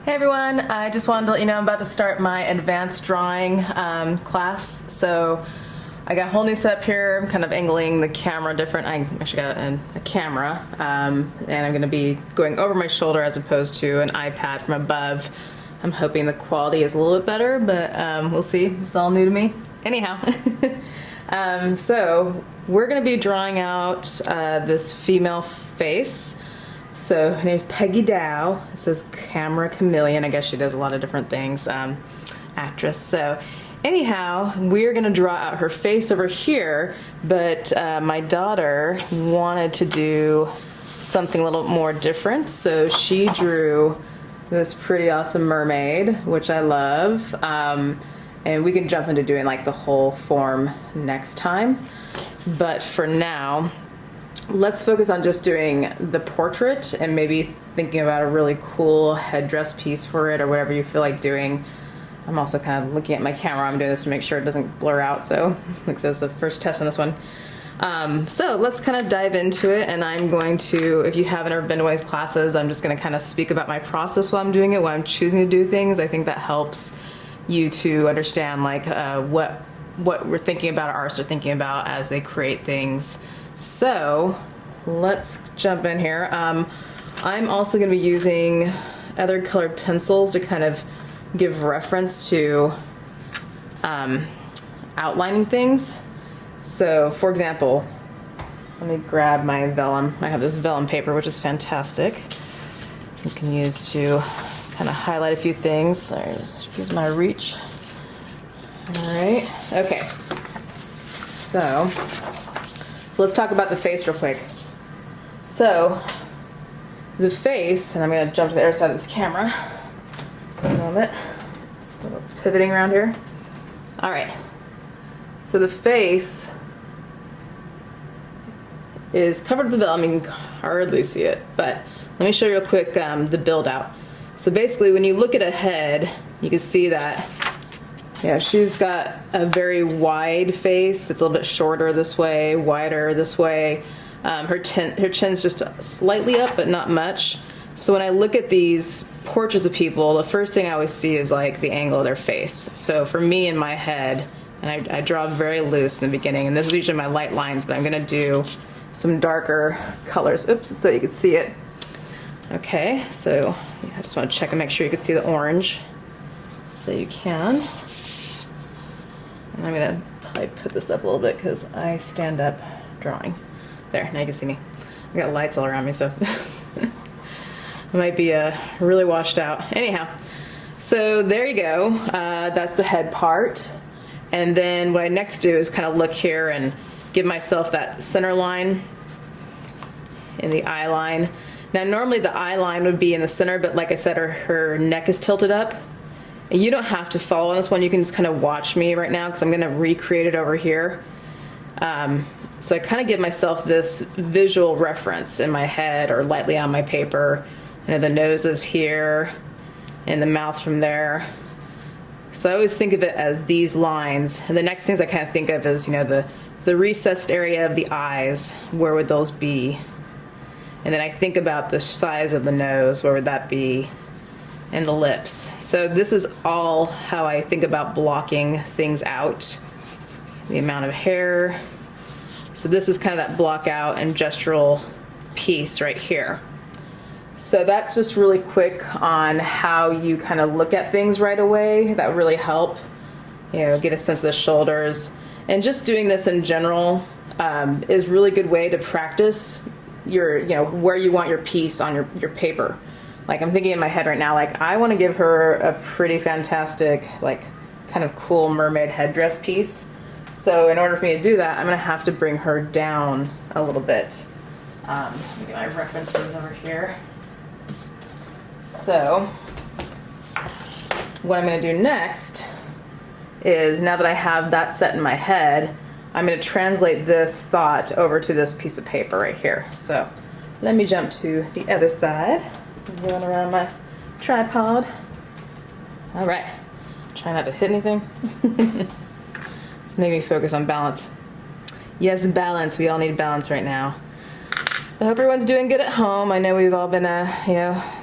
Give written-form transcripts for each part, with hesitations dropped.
Hey everyone, I just wanted to let you know I'm about to start my advanced drawing class. So I got a whole new setup here. I'm kind of angling the camera different. I actually got a camera and I'm going to be going over my shoulder as opposed to an iPad from above. I'm hoping the quality is a little bit better, but we'll see. It's all new to me. Anyhow, so we're going to be drawing out this female face. So her name's Peggy Dow. It says Camera Chameleon. I guess she does a lot of different things, actress. So anyhow, we're gonna draw out her face over here, but my daughter wanted to do something a little more different. So she drew this pretty awesome mermaid, which I love. And we can jump into doing like the whole form next time. But for now, let's focus on just doing the portrait and maybe thinking about a really cool headdress piece for it or whatever you feel like doing. I'm also kind of looking at my camera. I'm doing this to make sure it doesn't blur out, so like that's the first test on this one. So let's kind of dive into it, and I'm going to, if you haven't ever been to one of these classes, I'm just going to kind of speak about my process while I'm doing it, while I'm choosing to do things. I think that helps you to understand like what we're thinking about, our artists are thinking about as they create things. So let's jump in here. I'm also going to be using other colored pencils to kind of give reference to outlining things. So for example, let me grab my vellum. I have this vellum paper, which is fantastic. You can use to kind of highlight a few things. Sorry, just use my reach. All right, okay. So let's talk about the face real quick. So the face, and I'm going to jump to the other side of this camera a little bit. A little pivoting around here. All right. So the face is covered with the vellum. You can hardly see it, but let me show you real quick the build out. So basically, when you look at a head, you can see that she's got a very wide face. It's a little bit shorter this way, wider this way. Her chin's just slightly up, but not much. So when I look at these portraits of people, the first thing I always see is like the angle of their face. So for me in my head, and I draw very loose in the beginning, and this is usually my light lines, but I'm gonna do some darker colors. Oops, so you can see it. Okay, so I just wanna check and make sure you can see the orange. So you can. And I'm gonna probably put this up a little bit because I stand up drawing. There, now you can see me. I got lights all around me, so it might be really washed out. Anyhow, so there you go. That's the head part. And then what I next do is kind of look here and give myself that center line in the eye line. Now normally the eye line would be in the center, but like I said, her neck is tilted up. And you don't have to follow on this one. You can just kind of watch me right now because I'm going to recreate it over here. So I kind of give myself this visual reference in my head or lightly on my paper. The nose is here and the mouth from there. So I always think of it as these lines. And the next things I kind of think of is, the recessed area of the eyes. Where would those be? And then I think about the size of the nose. Where would that be? And the lips. So this is all how I think about blocking things out. The amount of hair. So this is kind of that block out and gestural piece right here. So that's just really quick on how you kind of look at things right away. That would really help, get a sense of the shoulders. And just doing this in general is a really good way to practice your, where you want your piece on your paper. Like I'm thinking in my head right now, like I want to give her a pretty fantastic, like kind of cool mermaid headdress piece. So in order for me to do that, I'm going to have to bring her down a little bit. Let me get my references over here. So what I'm going to do next is, now that I have that set in my head, I'm going to translate this thought over to this piece of paper right here. So let me jump to the other side. Run around my tripod. All right, try not to hit anything. It's making me focus on balance. Yes, balance. We all need balance right now. I hope everyone's doing good at home. I know we've all been,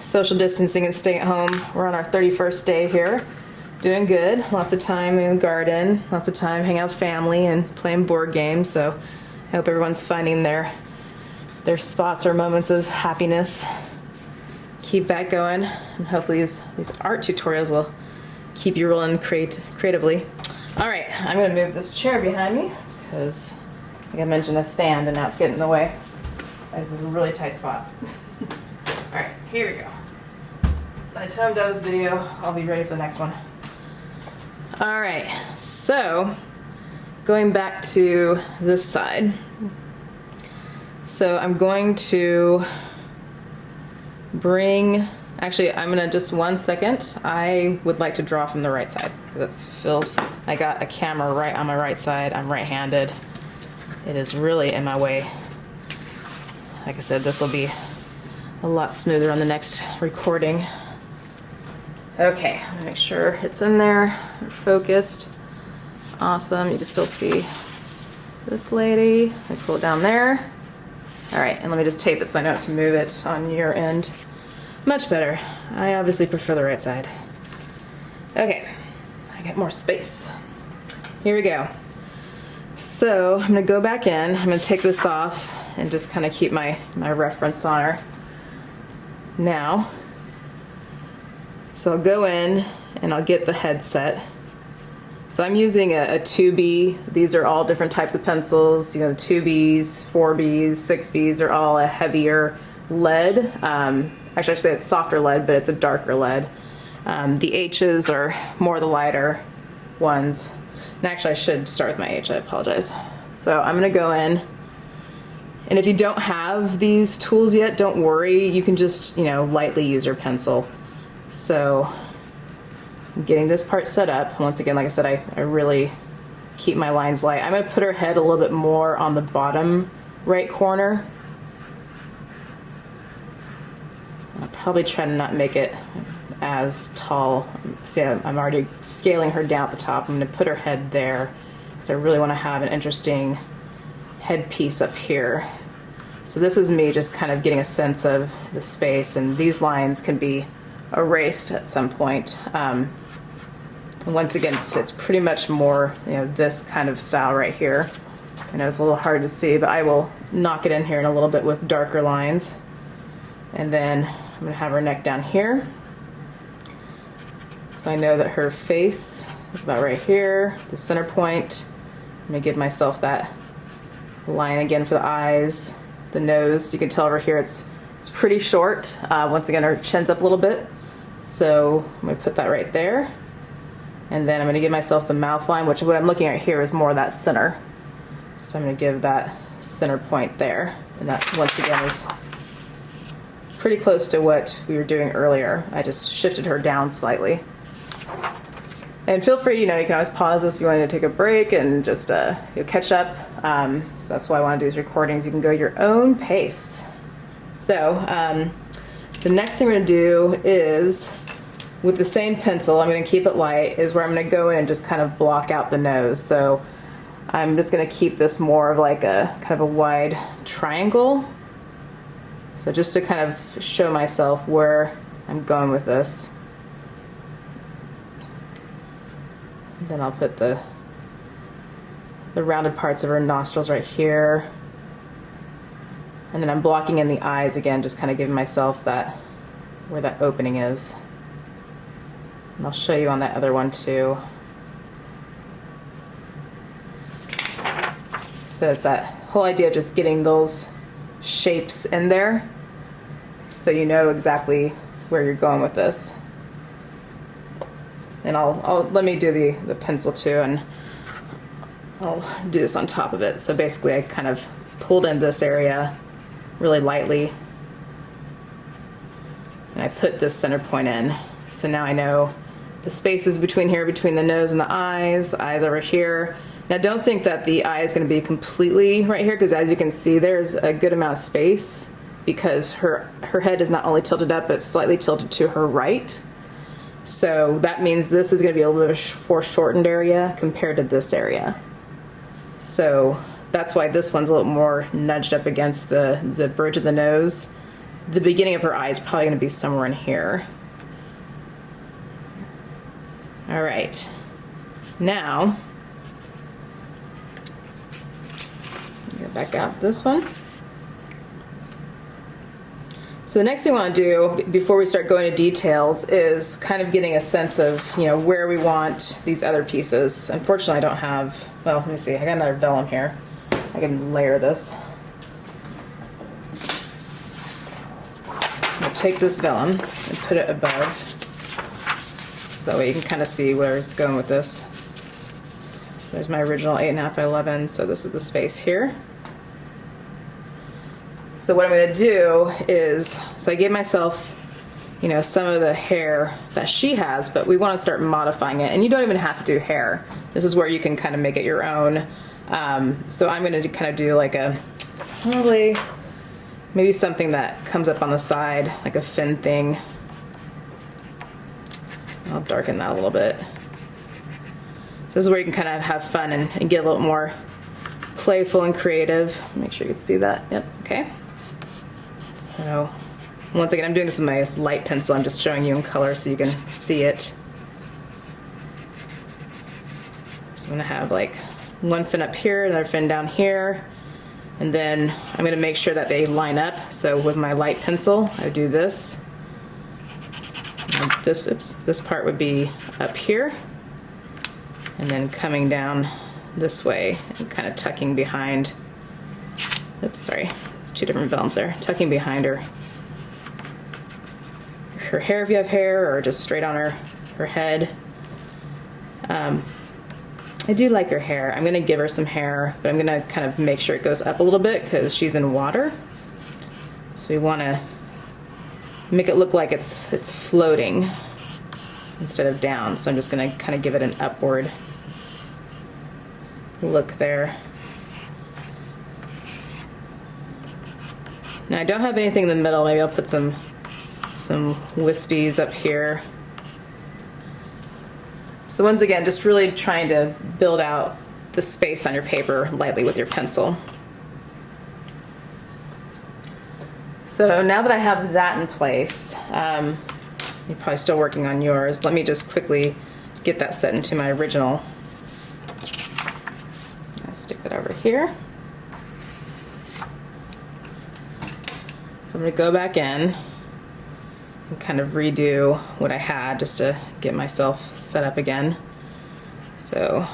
social distancing and staying at home. We're on our 31st day here. Doing good. Lots of time in the garden, lots of time hanging out with family and playing board games. So I hope everyone's finding their spots or moments of happiness. Keep that going, and hopefully these art tutorials will keep you rolling creatively. All right, I'm gonna move this chair behind me because I think I mentioned a stand and now it's getting in the way. This is a really tight spot. All right, here we go. By the time I'm done this video, I'll be ready for the next one. All right, so going back to this side. So I'm going to actually I'm gonna just 1 second. I would like to draw from the right side. I got a camera right on my right side. I'm right-handed. It is really in my way. Like I said, this will be a lot smoother on the next recording. Okay, I'm gonna make sure it's in there, focused. Awesome, you can still see this lady. I pull it down there. All right, and let me just tape it so I know to move it on your end. Much better. I obviously prefer the right side. Okay, I get more space. Here we go. So I'm gonna go back in. I'm gonna take this off and just kind of keep my reference on her now. So I'll go in and I'll get the headset. So I'm using a 2B. These are all different types of pencils. You know, 2Bs, 4Bs, 6Bs are all a heavier lead. Actually, I should say it's softer lead, but it's a darker lead. The H's are more the lighter ones. And actually, I should start with my H. I apologize. So I'm gonna go in. And if you don't have these tools yet, don't worry. You can just, lightly use your pencil. So I'm getting this part set up. Once again, like I said, I really keep my lines light. I'm gonna put her head a little bit more on the bottom right corner. I'll probably try to not make it as tall. See, I'm already scaling her down at the top. I'm gonna put her head there because I really wanna have an interesting headpiece up here. So this is me just kind of getting a sense of the space, and these lines can be erased at some point. Once again, it's pretty much more, this kind of style right here. I know it's a little hard to see, but I will knock it in here in a little bit with darker lines. And then I'm gonna have her neck down here. So I know that her face is about right here, the center point. I'm gonna give myself that line again for the eyes, the nose. You can tell over here it's pretty short. Once again, her chin's up a little bit. So I'm gonna put that right there. And then I'm gonna give myself the mouth line, which what I'm looking at here is more that center. So I'm gonna give that center point there. And that, once again, is pretty close to what we were doing earlier. I just shifted her down slightly. And feel free, you can always pause this if you want to take a break and just catch up. So that's why I want to do these recordings. You can go your own pace. So the next thing we're going to do is, with the same pencil, I'm going to keep it light, is where I'm going to go in and just kind of block out the nose. So I'm just going to keep this more of like a kind of a wide triangle. So just to kind of show myself where I'm going with this. Then I'll put the rounded parts of her nostrils right here. And then I'm blocking in the eyes again, just kind of giving myself where that opening is. And I'll show you on that other one too. So it's that whole idea of just getting those shapes in there so you know exactly where you're going with this. And let me do the pencil too, and I'll do this on top of it. So basically I kind of pulled in this area really lightly, and I put this center point in. So now I know the spaces between here, between the nose and the eyes over here. Now don't think that the eye is going to be completely right here, because as you can see, there's a good amount of space because her head is not only tilted up, but it's slightly tilted to her right. So that means this is going to be a little bit of a foreshortened area compared to this area. So that's why this one's a little more nudged up against the bridge of the nose. the beginning of her eye is probably going to be somewhere in here. All right, now get back out this one. So the next thing we want to do before we start going to details is kind of getting a sense of, where we want these other pieces. Unfortunately, I don't have, well, let me see, I got another vellum here. I can layer this. So I'm going to take this vellum and put it above, so that way you can kind of see where it's going with this. So there's my original 8.5 by 11, so this is the space here. So what I'm going to do is, so I gave myself, some of the hair that she has, but we want to start modifying it. And you don't even have to do hair. This is where you can kind of make it your own. So I'm going to kind of do like probably maybe something that comes up on the side, like a fin thing. I'll darken that a little bit. So this is where you can kind of have fun and get a little more playful and creative. Make sure you can see that. Yep, okay. So once again, I'm doing this with my light pencil. I'm just showing you in color so you can see it. So I'm gonna have like one fin up here, another fin down here, and then I'm gonna make sure that they line up. So with my light pencil, I do this. And this part would be up here, and then coming down this way and kind of tucking behind. Oops, sorry. Two different vellums there, tucking behind her hair if you have hair, or just straight on her head. I do like her hair. I'm gonna give her some hair, but I'm gonna kind of make sure it goes up a little bit because she's in water. So we wanna make it look like it's floating instead of down. So I'm just gonna kind of give it an upward look there. Now I don't have anything in the middle. Maybe I'll put some wispies up here. So once again, just really trying to build out the space on your paper lightly with your pencil. So now that I have that in place, you're probably still working on yours. Let me just quickly get that set into my original. I'll stick that over here. So I'm going to go back in and kind of redo what I had just to get myself set up again. So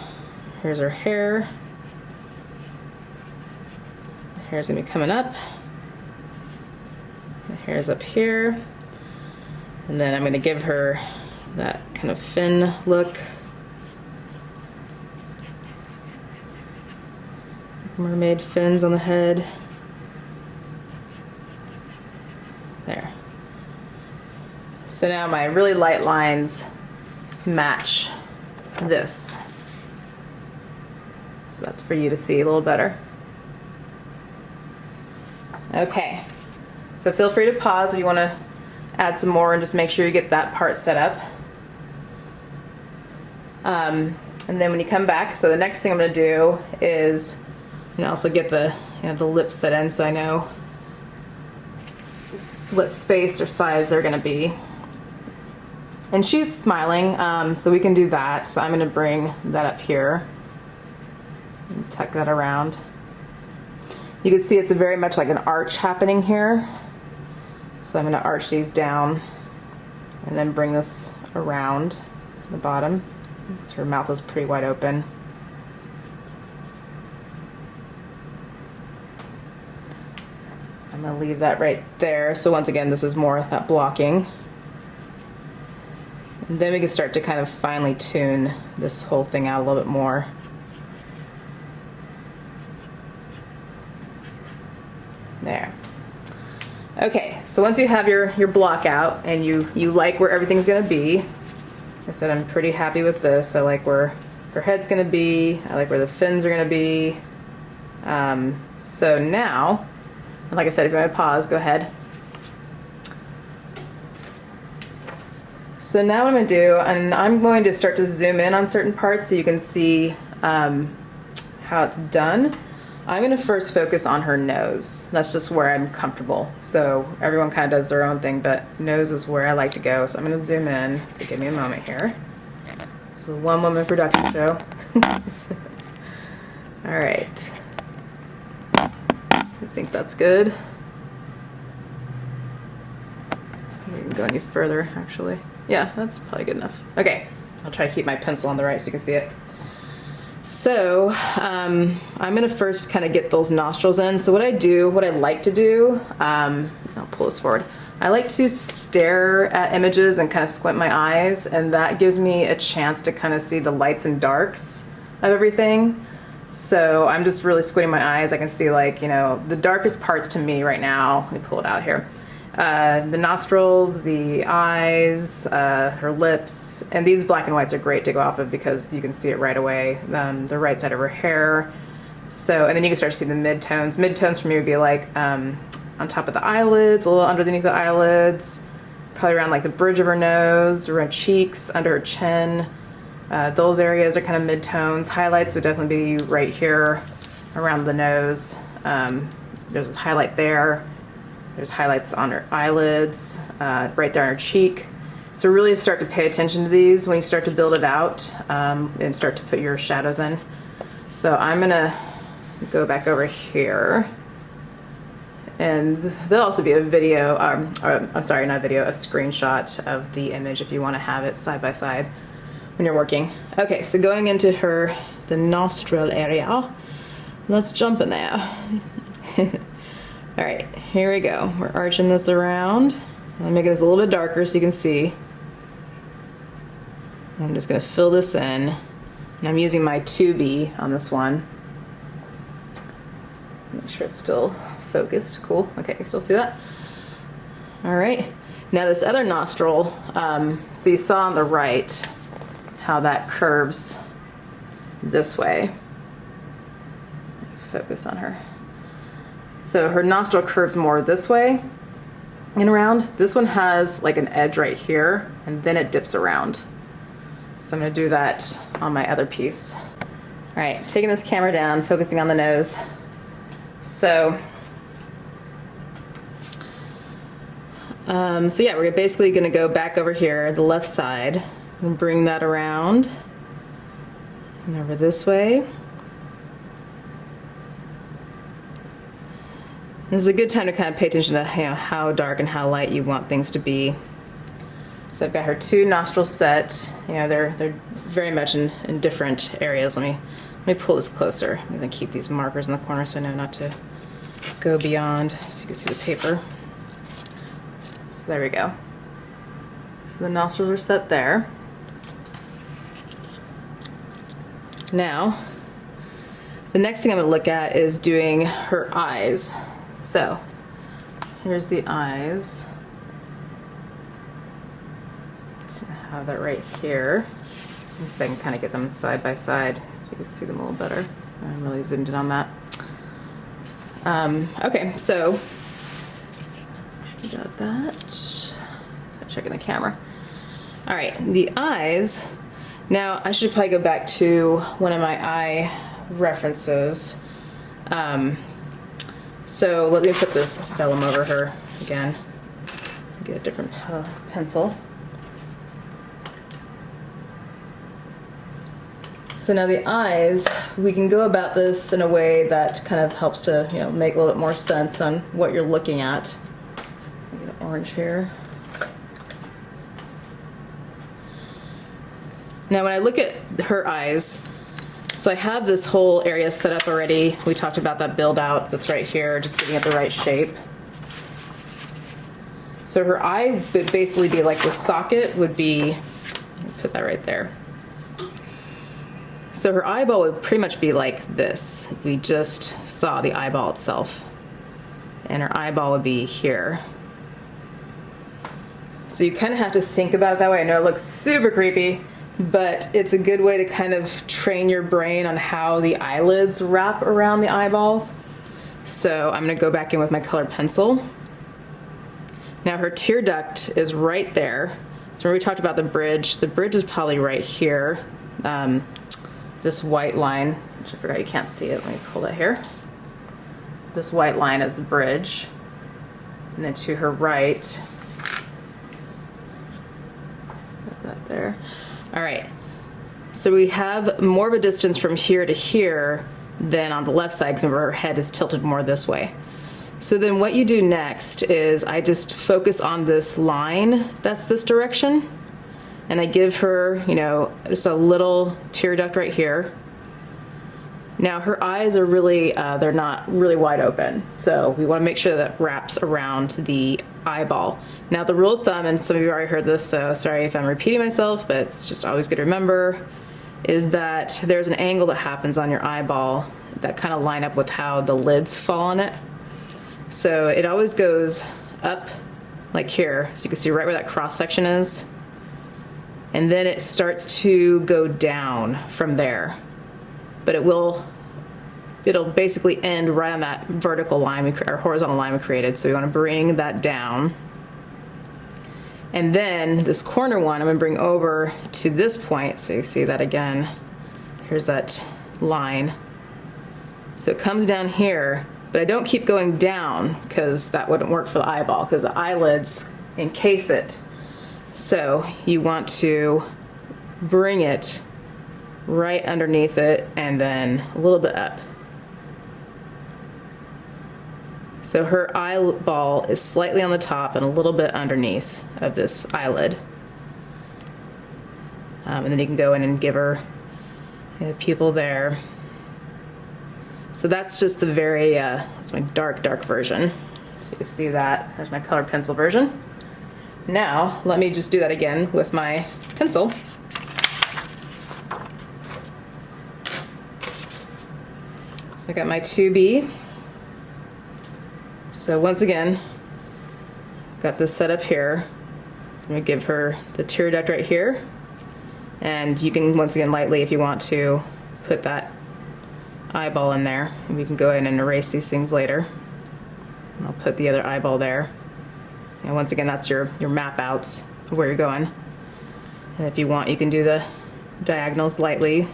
here's her hair. The hair's going to be coming up. The hair's up here. And then I'm going to give her that kind of fin look. Mermaid fins on the head. There. So now my really light lines match this. So that's for you to see a little better. Okay. So feel free to pause if you want to add some more and just make sure you get that part set up. And then when you come back, so the next thing I'm going to do is also get the the lips set in so I know what space or size they're going to be. And she's smiling, so we can do that. So I'm going to bring that up here and tuck that around. You can see it's very much like an arch happening here. So I'm going to arch these down and then bring this around the bottom. So her mouth is pretty wide open. So I'm going to leave that right there. So once again, this is more that blocking. And then we can start to kind of finely tune this whole thing out a little bit more. There. Okay, so once you have your block out and you like where everything's gonna be, like I said, I'm pretty happy with this. I like where her head's gonna be. I like where the fins are gonna be. So now, like I said, if you want to pause, go ahead. So now what I'm going to do, and I'm going to start to zoom in on certain parts so you can see how it's done. I'm gonna first focus on her nose. That's just where I'm comfortable. So everyone kind of does their own thing, but nose is where I like to go. So I'm gonna zoom in. So give me a moment here. It's a one-woman production show. All right. I think that's good. We can go any further, actually. Yeah, that's probably good enough. Okay, I'll try to keep my pencil on the right so you can see it. So I'm gonna first kind of get those nostrils in. So what I like to do, I'll pull this forward. I like to stare at images and kind of squint my eyes, and that gives me a chance to kind of see the lights and darks of everything. So I'm just really squinting my eyes. I can see, like, you know, the darkest parts to me right now. Let me pull it out here. The nostrils, the eyes, her lips, and these black and whites are great to go off of because you can see it right away. The right side of her hair. So, and then you can start to see the midtones. Midtones for me would be like on top of the eyelids, a little underneath the eyelids, probably around like the bridge of her nose, around cheeks, under her chin. Those areas are kind of midtones. Highlights would definitely be right here around the nose. There's a highlight there. There's highlights on her eyelids, right there on her cheek. So really start to pay attention to these when you start to build it out and start to put your shadows in. So I'm gonna go back over here. And there'll also be a video, I'm sorry, not a video, a screenshot of the image if you wanna have it side by side when you're working. Okay, so going into the nostril area, let's jump in there. All right, here we go. We're arching this around. I'm making this a little bit darker so you can see. I'm just gonna fill this in. And I'm using my 2B on this one. Make sure it's still focused. Cool, okay, you still see that? All right, now this other nostril, so you saw on the right how that curves this way. Focus on her. So her nostril curves more this way and around. This one has like an edge right here, and then it dips around. So I'm gonna do that on my other piece. All right, taking this camera down, focusing on the nose. So yeah, we're basically gonna go back over here, the left side, and bring that around and over this way. This is a good time to kind of pay attention to, you know, how dark and how light you want things to be. So I've got her two nostrils set. You know, they're very much in different areas. Let me pull this closer. I'm gonna keep these markers in the corner so I know not to go beyond, so you can see the paper. So there we go. So the nostrils are set there. Now, the next thing I'm gonna look at is doing her eyes. So here's the eyes. I have that right here. So I can kind of get them side by side so you can see them a little better. I'm really zoomed in on that. Okay, so we got that. Checking the camera. All right, the eyes. Now I should probably go back to one of my eye references. So let me put this vellum over her again. Get a different pencil. So now the eyes, we can go about this in a way that kind of helps to, you know, make a little bit more sense on what you're looking at. Get an orange here. Now when I look at her eyes, so I have this whole area set up already. We talked about that build out that's right here, just getting it the right shape. So her eye would basically be like the socket would be, put that right there. So her eyeball would pretty much be like this if we just saw the eyeball itself. And her eyeball would be here. So you kind of have to think about it that way. I know it looks super creepy, but it's a good way to kind of train your brain on how the eyelids wrap around the eyeballs. So I'm gonna go back in with my colored pencil. Now her tear duct is right there. So when we talked about the bridge is probably right here. This white line, which I forgot you can't see it, let me pull that here. this white line as the bridge. And then to her right, put that there. All right, so we have more of a distance from here to here than on the left side, because her head is tilted more this way. So then what you do next is I just focus on this line that's this direction, and I give her, you know, just a little tear duct right here. Now her eyes are really, they're not really wide open, so we want to make sure that wraps around the eyeball. Now the rule of thumb, and some of you already heard this, so sorry if I'm repeating myself, but it's just always good to remember, is that there's an angle that happens on your eyeball that kind of line up with how the lids fall on it. So it always goes up like here, so you can see right where that cross section is, and then it starts to go down from there. But it'll basically end right on that vertical line or horizontal line we created. So we want to bring that down. And then this corner one I'm going to bring over to this point. So you see that again. Here's that line. So it comes down here, but I don't keep going down because that wouldn't work for the eyeball because the eyelids encase it. So you want to bring it right underneath it and then a little bit up. So her eyeball is slightly on the top and a little bit underneath of this eyelid. And then you can go in and give her a pupil there. So that's just the very, that's my dark version. So you see that, there's my colored pencil version. Now, let me just do that again with my pencil. So I got my 2B. So once again, got this set up here. So I'm going to give her the tear duct right here. And you can, once again, lightly, if you want to, put that eyeball in there. And we can go in and erase these things later. And I'll put the other eyeball there. And once again, that's your map outs of where you're going. And if you want, you can do the diagonals lightly.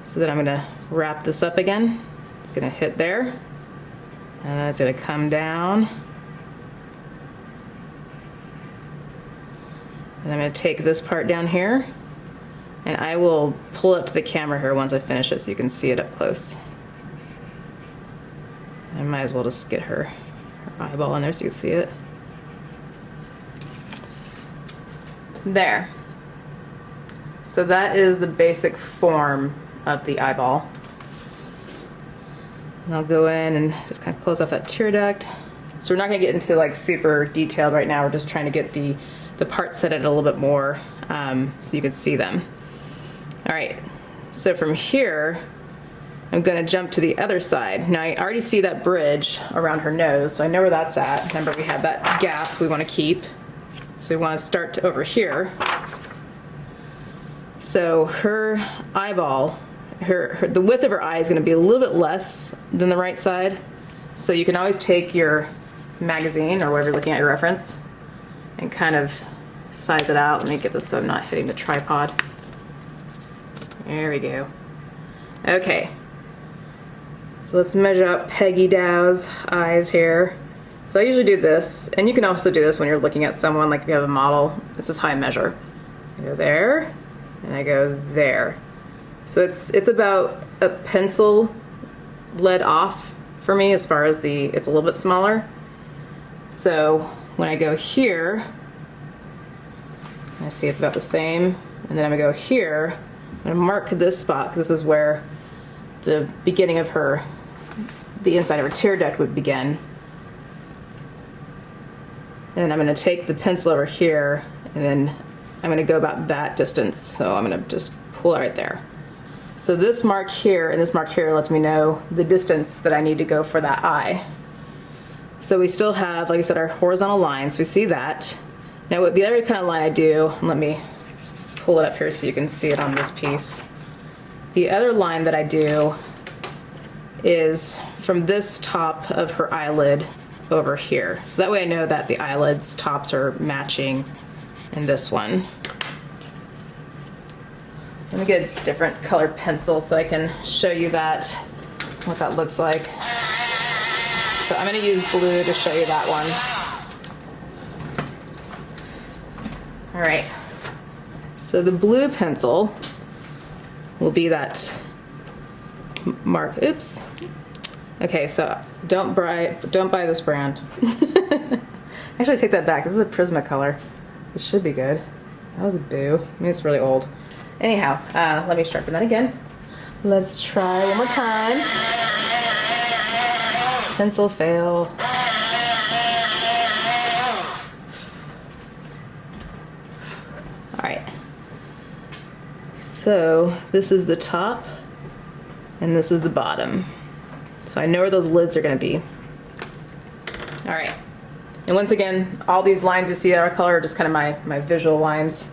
So then I'm going to wrap this up again. It's going to hit there. And it's going to come down. And I'm going to take this part down here. And I will pull up to the camera here once I finish it so you can see it up close. I might as well just get her eyeball in there so you can see it. There. So that is the basic form of the eyeball. And I'll go in and just kind of close off that tear duct. So we're not going to get into like super detailed right now. We're just trying to get the parts set it a little bit more so you can see them. All right, so from here, I'm going to jump to the other side. Now I already see that bridge around her nose, so I know where that's at. Remember, we had that gap we want to keep. So we want to start over here. So her eyeball, the width of her eye is going to be a little bit less than the right side. So you can always take your magazine or whatever you're looking at, your reference, and kind of size it out. Let me get this so I'm not hitting the tripod. There we go. Okay. So let's measure out Peggy Dow's eyes here. So I usually do this, and you can also do this when you're looking at someone, like if you have a model. This is how I measure. I go there, and I go there. So it's about a pencil lead off for me as far as it's a little bit smaller. So when I go here, I see it's about the same, and then I'm gonna go here, I'm gonna mark this spot because this is where the beginning of the inside of her tear duct would begin. And then I'm going to take the pencil over here, and then I'm going to go about that distance. So I'm going to just pull it right there. So this mark here and this mark here lets me know the distance that I need to go for that eye. So we still have, like I said, our horizontal lines. We see that. Now what the other kind of line I do, let me pull it up here so you can see it on this piece. The other line that I do is from this top of her eyelid over here. So that way I know that the eyelids tops are matching in this one. Let me get a different colored pencil so I can show you that what that looks like. So I'm going to use blue to show you that one. All right, so the blue pencil will be that mark. Oops. Okay, so don't buy this brand. Actually, I take that back. This is a Prismacolor. It should be good. That was a boo. I mean, it's really old. Anyhow, let me sharpen that again. Let's try one more time. Pencil fail. All right. So this is the top, and this is the bottom. So I know where those lids are going to be. All right. And once again, all these lines you see that are colored are just kind of my visual lines,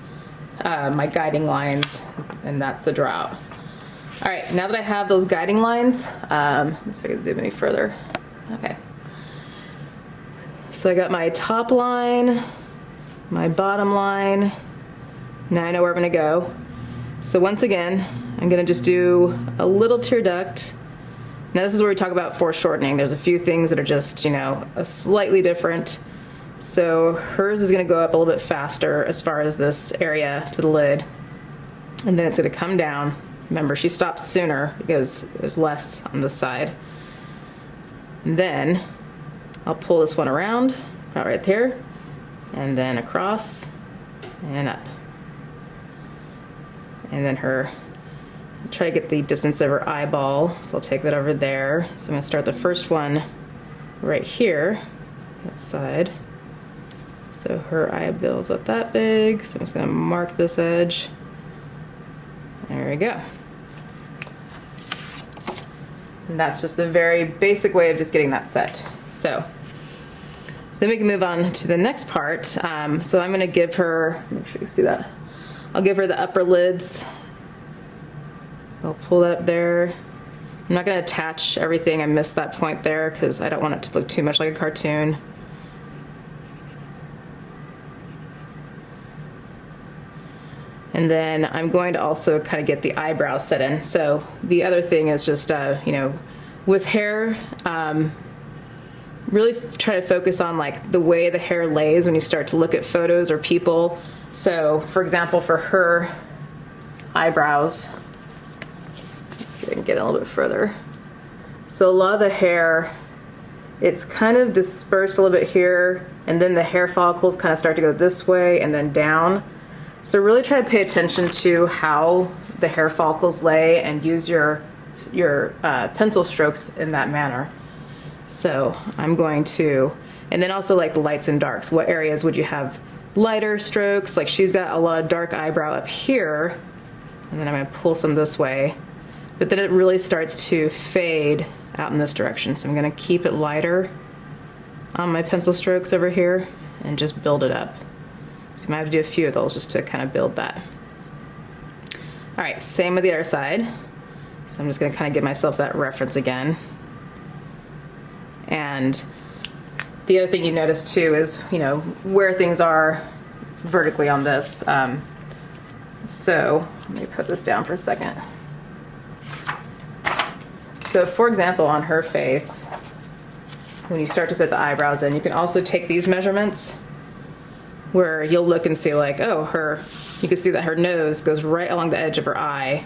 my guiding lines, and that's the draw out. All right, now that I have those guiding lines, let's see if I can zoom any further. Okay. So I got my top line, my bottom line. Now I know where I'm gonna go. So once again, I'm gonna just do a little tear duct. Now this is where we talk about foreshortening. There's a few things that are just, you know, slightly different. So hers is gonna go up a little bit faster as far as this area to the lid. And then it's gonna come down. Remember, she stops sooner because there's less on this side. And then I'll pull this one around, about right there, and then across and up. And then try to get the distance of her eyeball, so I'll take that over there. So I'm gonna start the first one right here, that side. So her eyeball's not that big, so I'm just gonna mark this edge. There we go. And that's just a very basic way of just getting that set. So then we can move on to the next part. So I'm gonna give her, make sure you see that. I'll give her the upper lids. So I'll pull that up there. I'm not gonna attach everything. I missed that point there because I don't want it to look too much like a cartoon. And then I'm going to also kind of get the eyebrows set in. So the other thing is just, you know, with hair, really try to focus on like the way the hair lays when you start to look at photos or people. So for example, for her eyebrows, let's see if I can get a little bit further. So a lot of the hair, it's kind of dispersed a little bit here, and then the hair follicles kind of start to go this way and then down. So really try to pay attention to how the hair follicles lay and use your pencil strokes in that manner. So I'm going to, and then also like the lights and darks. What areas would you have lighter strokes? Like she's got a lot of dark eyebrow up here, and then I'm gonna pull some this way, but then it really starts to fade out in this direction. So I'm gonna keep it lighter on my pencil strokes over here and just build it up. So you might have to do a few of those just to kind of build that. All right, same with the other side. So I'm just gonna kind of give myself that reference again. And the other thing you notice too is, you know, where things are vertically on this. So let me put this down for a second. So for example, on her face, when you start to put the eyebrows in, you can also take these measurements where you'll look and see like, oh, you can see that her nose goes right along the edge of her eye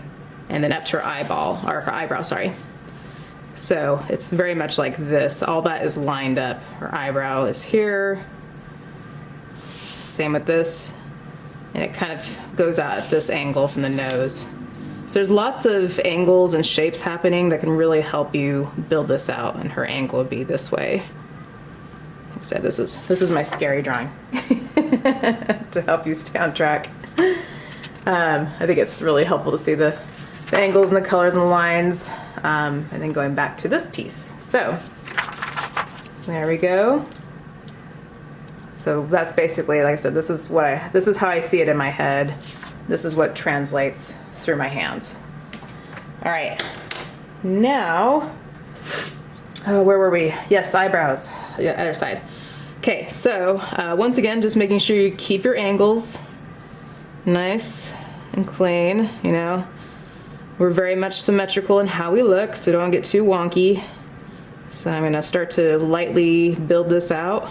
and then up to her eyeball, or her eyebrow, sorry. So it's very much like this. All that is lined up. Her eyebrow is here. Same with this. And it kind of goes out at this angle from the nose. So there's lots of angles and shapes happening that can really help you build this out, and her angle would be this way. Like I said, this is my scary drawing to help you stay on track. I think it's really helpful to see the angles and the colors and the lines, and then going back to this piece. So there we go. So that's basically, like I said, this is how I see it in my head. This is what translates through my hands. All right, now, where were we? Yes, eyebrows, yeah, other side. Okay, so once again, just making sure you keep your angles nice and clean, you know. We're very much symmetrical in how we look, so we don't want to get too wonky. So I'm gonna start to lightly build this out.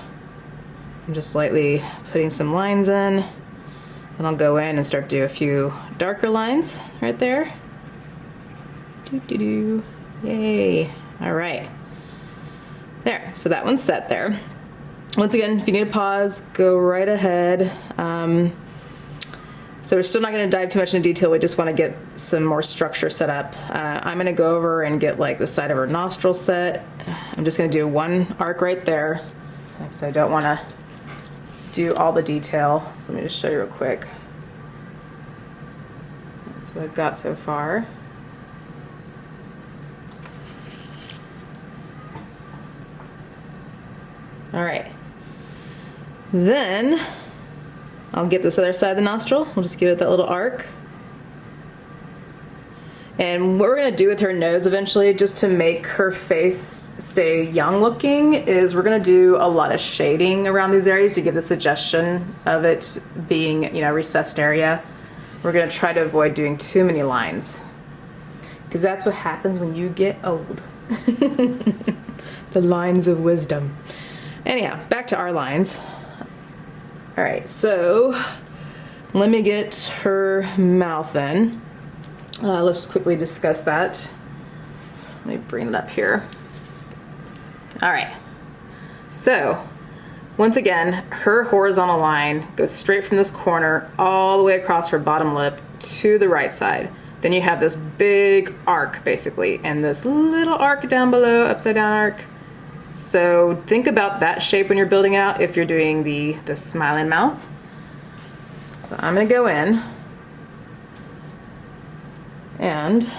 I'm just lightly putting some lines in, and I'll go in and start to do a few darker lines right there. Doo-doo-doo. Yay. All right. There, so that one's set there. Once again, if you need to pause, go right ahead. So we're still not going to dive too much into detail. We just want to get some more structure set up. I'm going to go over and get like the side of her nostril set. I'm just going to do one arc right there, because I don't want to do all the detail. So let me just show you real quick. That's what I've got so far. All right. Then I'll get this other side of the nostril. We'll just give it that little arc. And what we're gonna do with her nose eventually, just to make her face stay young looking, is we're gonna do a lot of shading around these areas to give the suggestion of it being, you know, recessed area. We're gonna try to avoid doing too many lines, because that's what happens when you get old. The lines of wisdom. Anyhow, back to our lines. All right, so let me get her mouth in. Let's quickly discuss that. Let me bring it up here. All right, so once again, her horizontal line goes straight from this corner all the way across her bottom lip to the right side. Then you have this big arc basically, and this little arc down below, upside down arc. So think about that shape when you're building it out if you're doing the smiling mouth. So I'm gonna go in, and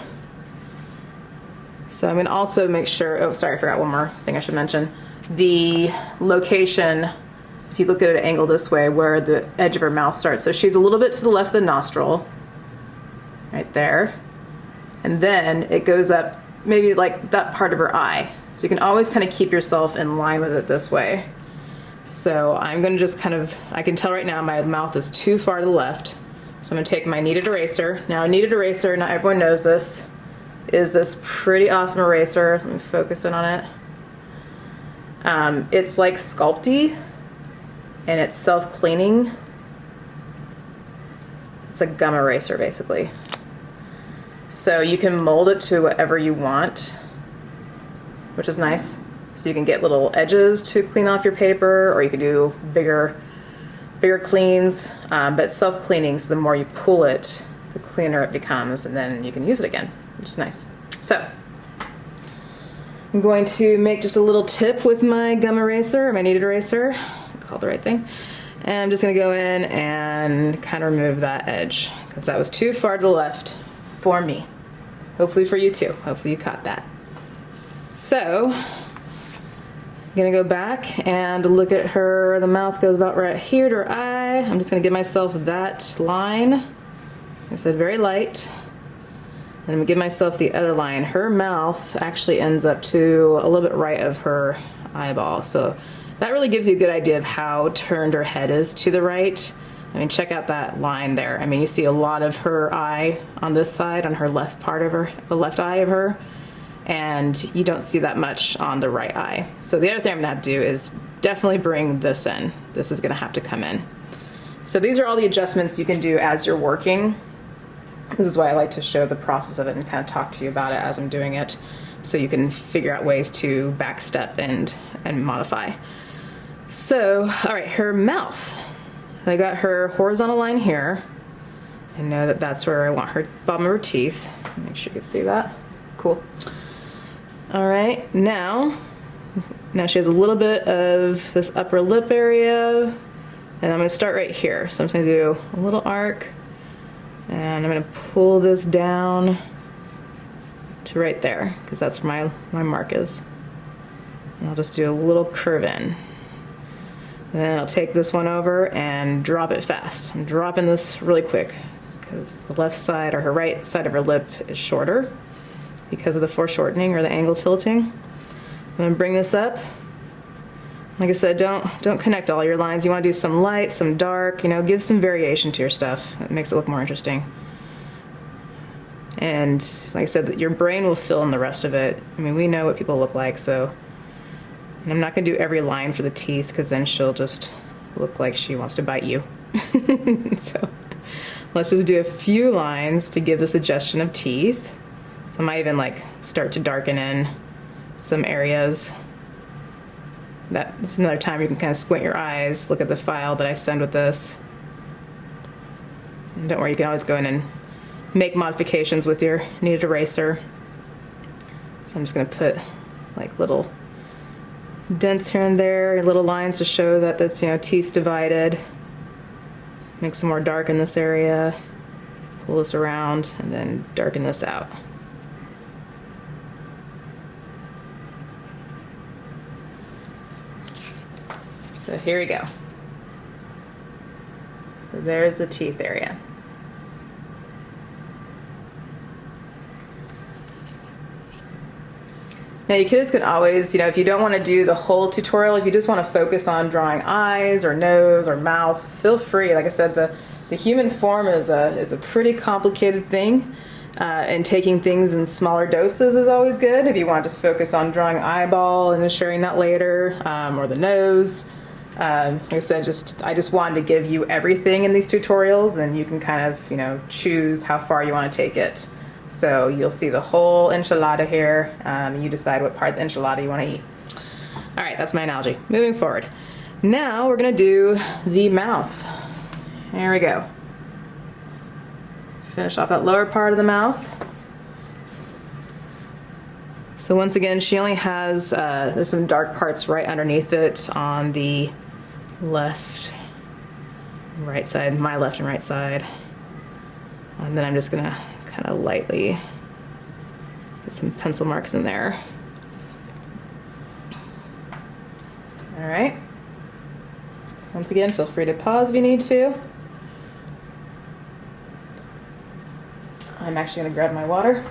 so I'm gonna also make sure, oh sorry, I forgot one more thing I should mention. The location, if you look at an angle this way, where the edge of her mouth starts. So she's a little bit to the left of the nostril, right there. And then it goes up maybe like that part of her eye. So you can always kind of keep yourself in line with it this way. So I'm gonna just kind of, I can tell right now my mouth is too far to the left. So I'm gonna take my kneaded eraser. Now a kneaded eraser, not everyone knows this, is this pretty awesome eraser. Let me focus in on it. It's like Sculpey, and it's self-cleaning. It's a gum eraser basically. So you can mold it to whatever you want, which is nice. So you can get little edges to clean off your paper, or you can do bigger cleans, but self-cleaning, so the more you pull it, the cleaner it becomes, and then you can use it again, which is nice. So I'm going to make just a little tip with my gum eraser, or my kneaded eraser, I called the right thing, and I'm just gonna go in and kind of remove that edge, because that was too far to the left for me. Hopefully for you too. Hopefully you caught that. So I'm gonna go back and look at her. The mouth goes about right here to her eye. I'm just gonna give myself that line. Like I said, very light. And I'm gonna give myself the other line. Her mouth actually ends up to a little bit right of her eyeball. So that really gives you a good idea of how turned her head is to the right. I mean, check out that line there. I mean, you see a lot of her eye on this side, on her left part of her, the left eye of her, and you don't see that much on the right eye. So the other thing I'm gonna have to do is definitely bring this in. This is gonna have to come in. So these are all the adjustments you can do as you're working. This is why I like to show the process of it and kind of talk to you about it as I'm doing it, so you can figure out ways to backstep and modify. So, all right, her mouth. I got her horizontal line here. I know that that's where I want her bottom of her teeth. Make sure you can see that. Cool. All right, now she has a little bit of this upper lip area, and I'm gonna start right here. So I'm just gonna do a little arc, and I'm gonna pull this down to right there, because that's where my mark is. And I'll just do a little curve in. And then I'll take this one over and drop it fast. I'm dropping this really quick because the left side, or her right side of her lip, is shorter because of the foreshortening or the angle tilting. I'm gonna bring this up. Like I said, don't connect all your lines. You wanna do some light, some dark, you know, give some variation to your stuff. It makes it look more interesting. And like I said, your brain will fill in the rest of it. I mean, we know what people look like, so. And I'm not gonna do every line for the teeth because then she'll just look like she wants to bite you. So let's just do a few lines to give the suggestion of teeth. So I might even like start to darken in some areas. That's another time you can kind of squint your eyes, look at the file that I send with this. And don't worry, you can always go in and make modifications with your kneaded eraser. So I'm just gonna put like little dents here and there, little lines to show that that's, you know, teeth divided. Make some more dark in this area, pull this around, and then darken this out. So here we go. So there's the teeth area. Now you kids can always, you know, if you don't want to do the whole tutorial, if you just want to focus on drawing eyes or nose or mouth, feel free. Like I said, the human form is a pretty complicated thing, and taking things in smaller doses is always good. If you want to just focus on drawing eyeball and just sharing that later, or the nose. Like I said, I just wanted to give you everything in these tutorials, then you can kind of, you know, choose how far you want to take it. So you'll see the whole enchilada here. You decide what part of the enchilada you want to eat. All right, that's my analogy. Moving forward. Now we're gonna do the mouth. Here we go. Finish off that lower part of the mouth. So once again, she only has, there's some dark parts right underneath it on the left, right side, my left and right side. And then I'm just gonna kind of lightly get some pencil marks in there. All right. So once again, feel free to pause if you need to. I'm actually gonna grab my water.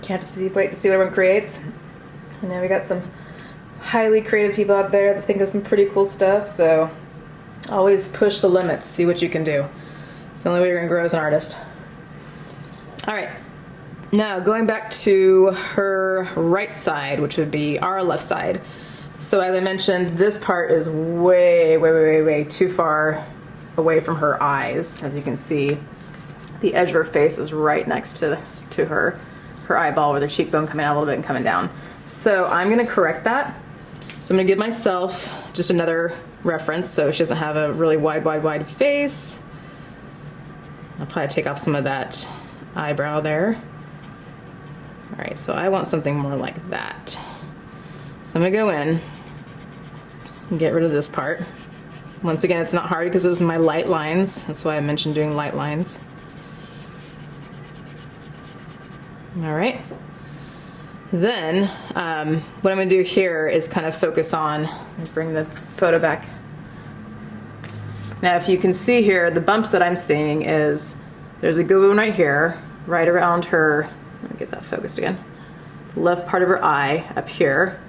Can't wait to see what everyone creates. And then we got some highly creative people out there that think of some pretty cool stuff, so always push the limits, see what you can do. It's the only way you're gonna grow as an artist. All right, now going back to her right side, which would be our left side. So as I mentioned, this part is way too far away from her eyes. As you can see, the edge of her face is right next to her eyeball, with her cheekbone coming out a little bit and coming down. So I'm gonna correct that. So I'm gonna give myself just another reference so she doesn't have a really wide face. I'll probably take off some of that eyebrow there. All right, so I want something more like that. So I'm gonna go in and get rid of this part. Once again, it's not hard because those are my light lines. That's why I mentioned doing light lines. All right. Then what I'm gonna do here is kind of focus on, let me bring the photo back. Now if you can see here, the bumps that I'm seeing is, there's a good one right here, right around her, let me get that focused again, the left part of her eye up here.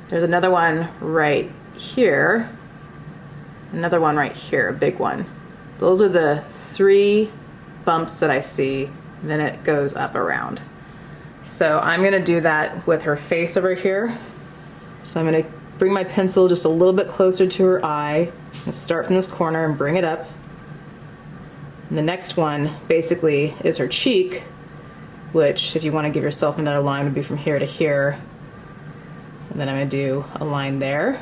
There's another one right here, another one right here, a big one. Those are the 3 bumps that I see, and then it goes up around. So I'm gonna do that with her face over here. So I'm gonna bring my pencil just a little bit closer to her eye. I'm gonna start from this corner and bring it up. And the next one basically is her cheek, which if you wanna give yourself another line would be from here to here. And then I'm gonna do a line there.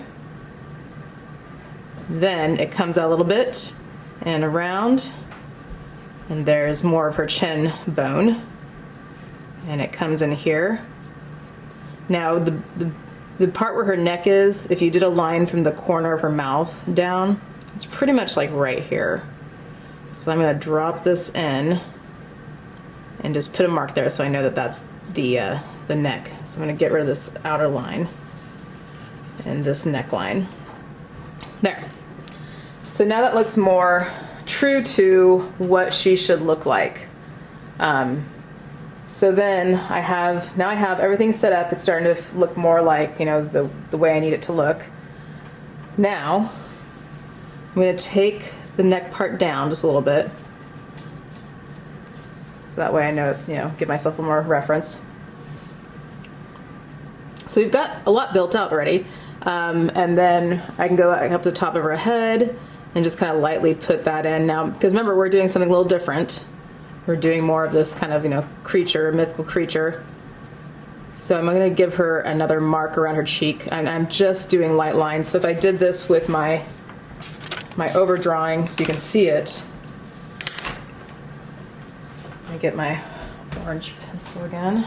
Then it comes out a little bit and around, and there's more of her chin bone. And it comes in here. Now the part where her neck is, if you did a line from the corner of her mouth down, it's pretty much like right here. So I'm gonna drop this in and just put a mark there so I know that that's the neck. So I'm gonna get rid of this outer line and this neckline. There. So now that looks more true to what she should look like. So then I have everything set up. It's starting to look more like, you know, the way I need it to look. Now, I'm going to take the neck part down just a little bit. So that way I know, give myself a more reference. So we've got a lot built out already. And then I can go up to the top of her head and just kind of lightly put that in now. Because remember, we're doing something a little different. We're doing more of this kind of, creature, mythical creature. So I'm going to give her another mark around her cheek. And I'm just doing light lines. So if I did this with my overdrawing so you can see it, I get my orange pencil again.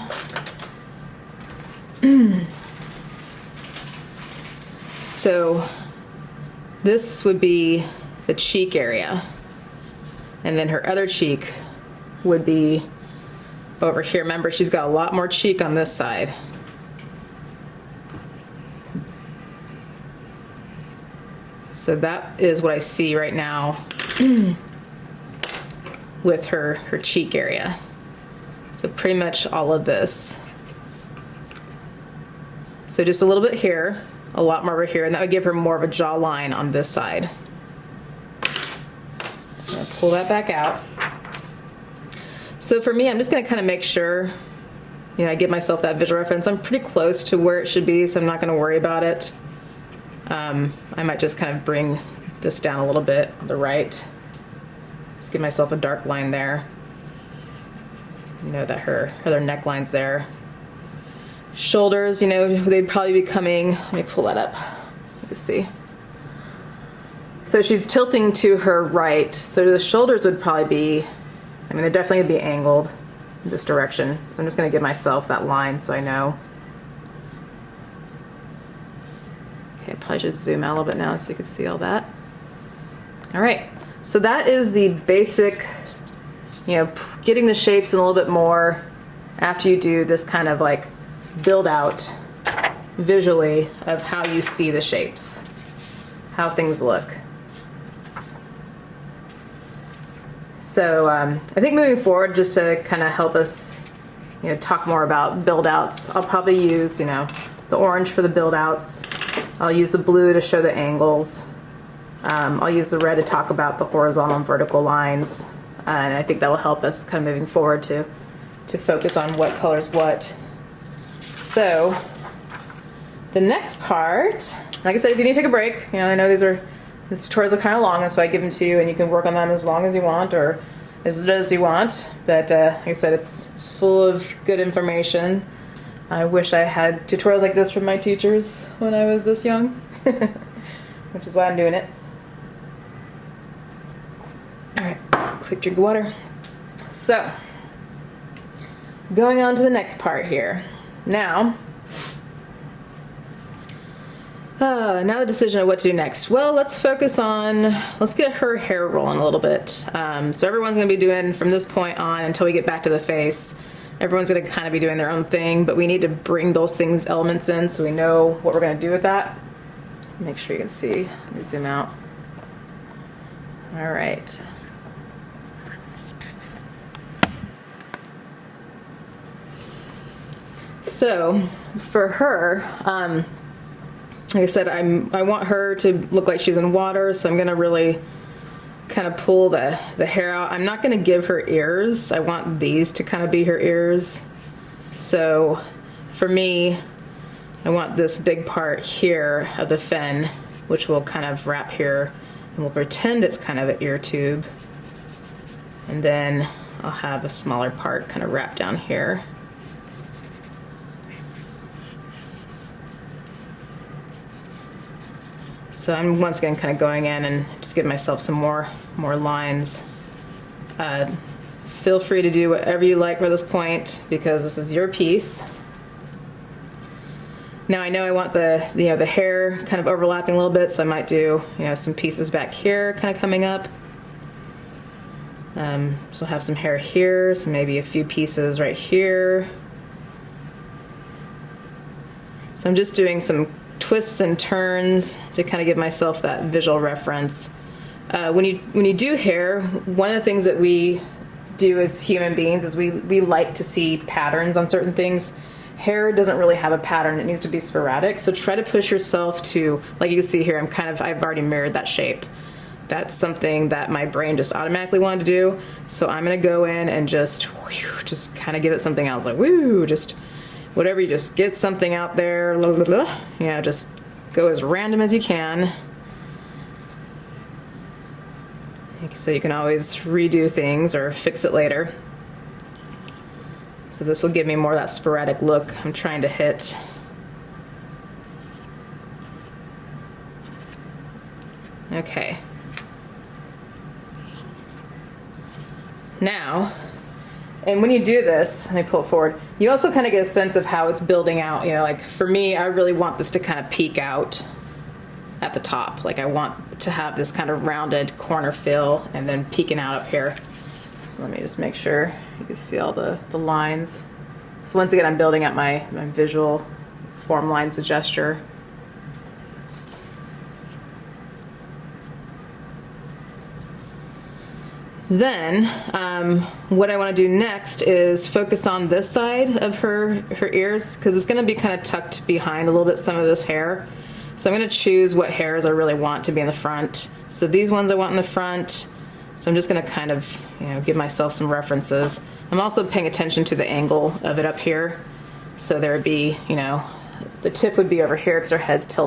So this would be the cheek area, and then her other cheek would be over here. Remember, she's got a lot more cheek on this side. So that is what I see right now with her cheek area. So pretty much all of this. So just a little bit here, a lot more over here, and that would give her more of a jawline on this side. So I'll pull that back out. So for me, I'm just gonna kind of make sure, I give myself that visual reference. I'm pretty close to where it should be, so I'm not gonna worry about it. I might just kind of bring this down a little bit on the right. Just give myself a dark line there. That her other neckline's there. Shoulders, they'd probably be coming, let me pull that up, you can see. So she's tilting to her right, so the shoulders would probably be, they're definitely gonna be angled in this direction. So I'm just gonna give myself that line so I know. Okay, I probably should zoom out a little bit now so you can see all that. All right, so that is the basic, getting the shapes in a little bit more after you do this kind of like build out visually of how you see the shapes, how things look. So I think moving forward, just to kind of help us, talk more about build outs, I'll probably use, the orange for the build outs. I'll use the blue to show the angles. I'll use the red to talk about the horizontal and vertical lines. And I think that will help us kind of moving forward to focus on what colors what. So the next part, like I said, if you need to take a break, I know these tutorials are kind of long, that's why I give them to you, and you can work on them as long as you want or as little as you want. But like I said, it's full of good information. I wish I had tutorials like this from my teachers when I was this young, which is why I'm doing it. All right, quick drink of water. So, going on to the next part here. Now the decision of what to do next. Well, let's get her hair rolling a little bit. So everyone's gonna be doing from this point on until we get back to the face. Everyone's gonna kind of be doing their own thing, but we need to bring those elements in so we know what we're gonna do with that. Make sure you can see. Let me zoom out. All right. So for her, like I said, I want her to look like she's in water, so I'm gonna really kind of pull the hair out. I'm not gonna give her ears. I want these to kind of be her ears. So for me, I want this big part here of the fin, which will kind of wrap here, and we'll pretend it's kind of an ear tube. And then I'll have a smaller part kind of wrapped down here. So I'm once again kind of going in and just giving myself some more lines. Feel free to do whatever you like for this point because this is your piece. Now I know I want the hair kind of overlapping a little bit, so I might do some pieces back here kind of coming up. So I'll have some hair here, so maybe a few pieces right here. So I'm just doing some twists and turns to kind of give myself that visual reference. When you do hair, one of the things that we do as human beings is we like to see patterns on certain things. Hair doesn't really have a pattern, it needs to be sporadic, so try to push yourself to, like you can see here, I've already mirrored that shape. that's something that my brain just automatically wanted to do. So I'm gonna go in and just kind of give it something else, like woo, just whatever, you just get something out there, blah, blah, blah. Yeah, just go as random as you can. So you can always redo things or fix it later. So this will give me more of that sporadic look I'm trying to hit. Okay. Now, and when you do this, let me pull it forward, you also kind of get a sense of how it's building out. You know, like for me, I really want this to kind of peek out at the top. Like I want to have this kind of rounded corner fill and then peeking out up here. So let me just make sure you can see all the lines. So once again, I'm building up my visual form lines of gesture. Then what I want to do next is focus on this side of her ears, because it's going to be kind of tucked behind a little bit, some of this hair. So I'm going to choose what hairs I really want to be in the front. So these ones I want in the front. So I'm just going to kind of, you know, give myself some references. I'm also paying attention to the angle of it up here. So there would be, you know, the tip would be over here because her head's tilted